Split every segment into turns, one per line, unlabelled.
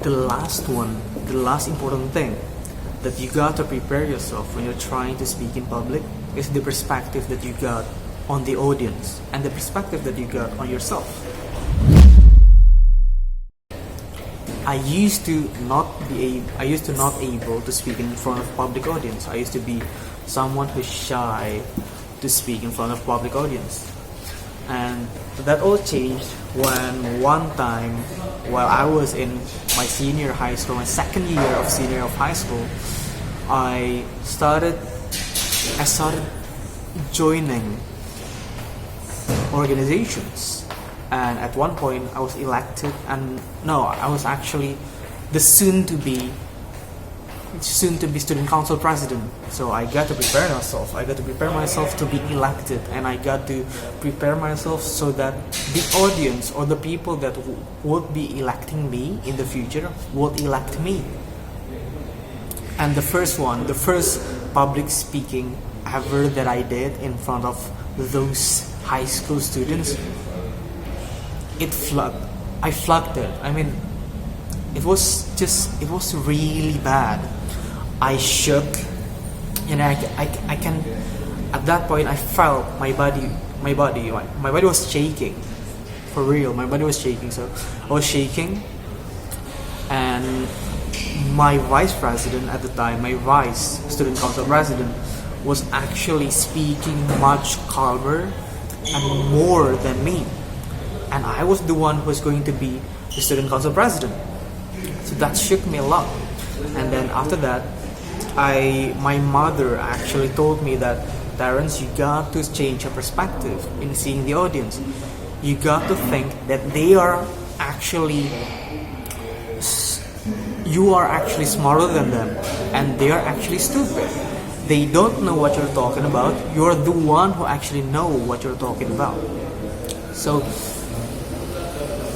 the last one, the last important thing that you got to prepare yourself when you're trying to speak in public is the perspective that you got on the audience and the perspective that you got on yourself. I used to not able to speak in front of public audience. I used to be someone who's shy to speak in front of public audience. And that all changed when one time while I was in my senior high school, my second year of senior of high school, I started joining organizations. And at one point I was elected, and no, I was actually the soon to be student council president. So I got to prepare myself. I got to prepare myself to be elected, and I got to prepare myself so that the audience or the people that would be electing me in the future would elect me. And the first public speaking ever that I did in front of those high school students, I flunked it. I mean, it was really bad. I shook, and I can. At that point, I felt my body was shaking, for real. My body was shaking. So I was shaking, and my vice president at the time, my vice student council president, was actually speaking much calmer and more than me. And I was the one who was going to be the student council president. So that shook me a lot. And then after that, my mother actually told me that, Terence, you got to change your perspective in seeing the audience. You got to think that you are actually smarter than them, and they are actually stupid. They don't know what you're talking about. You're the one who actually know what you're talking about. So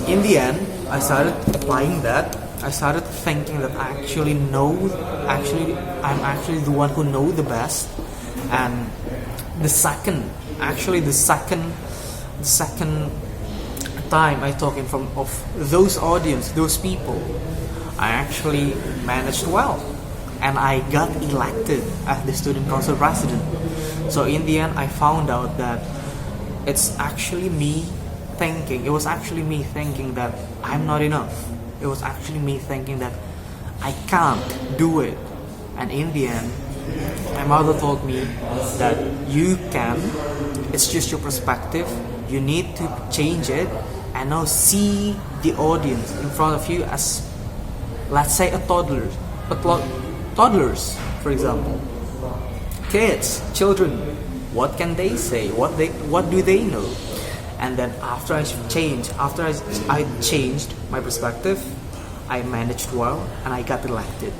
in the end, I started applying that. I started thinking that I'm actually the one who know the best. And the second time I talk in front of those audience, those people, I actually managed well, and I got elected as the student council president. So in the end, I found out that it was actually me thinking that I'm not enough. It was actually me thinking that I can't do it. And in the end, my mother told me that you can. It's just your perspective. You need to change it, and now see the audience in front of you as, let's say, toddlers, for example. Kids, children, what can they say? What do they know? And then after I changed my perspective, I managed well, and I got elected.